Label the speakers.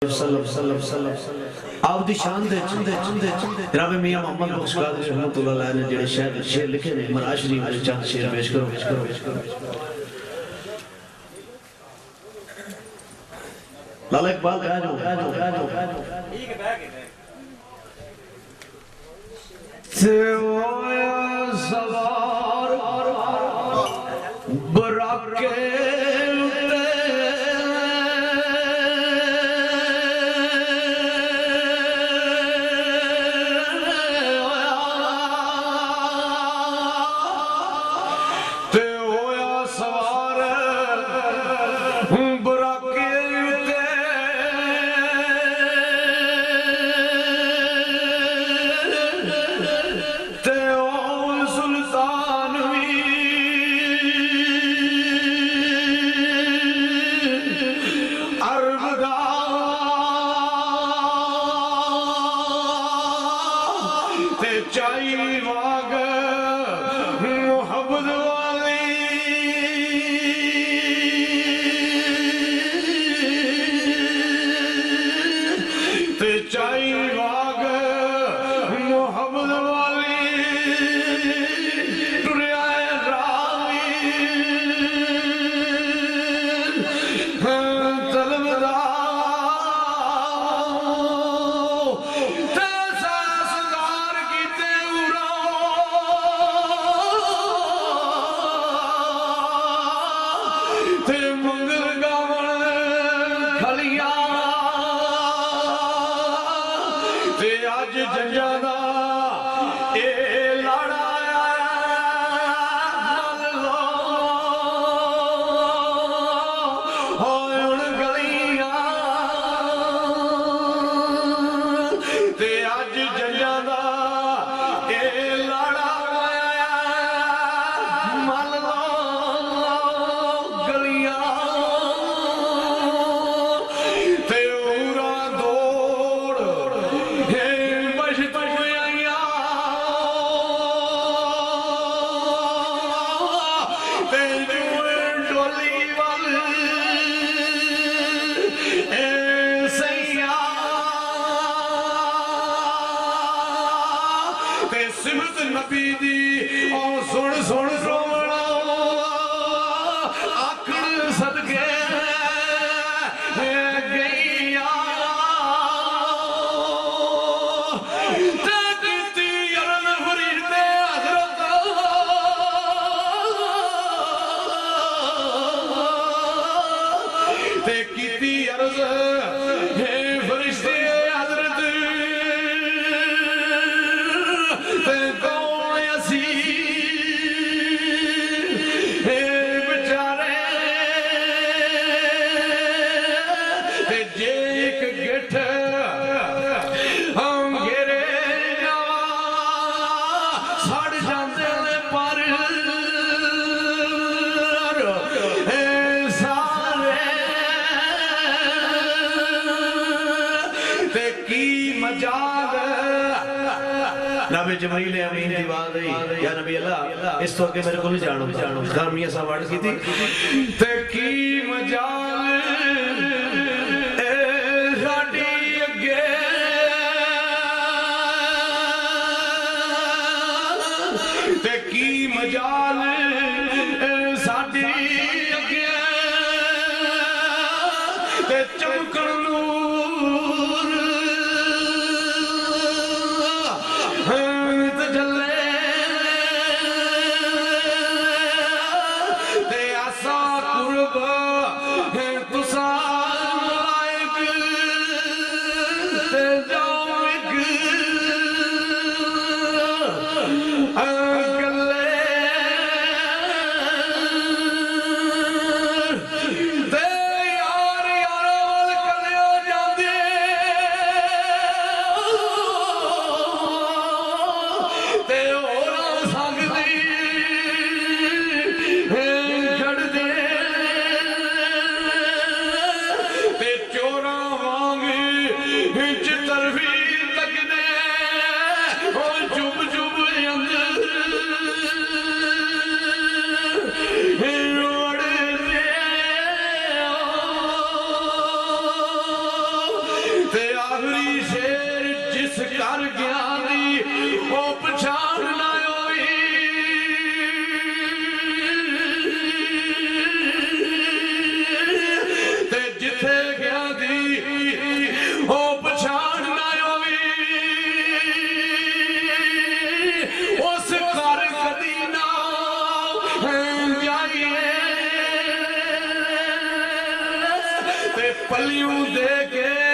Speaker 1: आप दी शान दे जनाब मियां मोहम्मद बख्श कादरी रहमतुल्लाह अलैह ने जेड़े शेर लिखे ने मराज शरीफ दे चंद शेर पेश करो। लाला इकबाल कह जो ठीक है बैठ से होया सवार बराके जमील अमीन दी बात है या नबी अल्लाह इस तो आगे मेरे को नहीं जानो खान मियां साहब वर्ड की थी ते की मजाल ए साडी अगे ते की मजाल साडी अगे ते चमकण पलियों दे के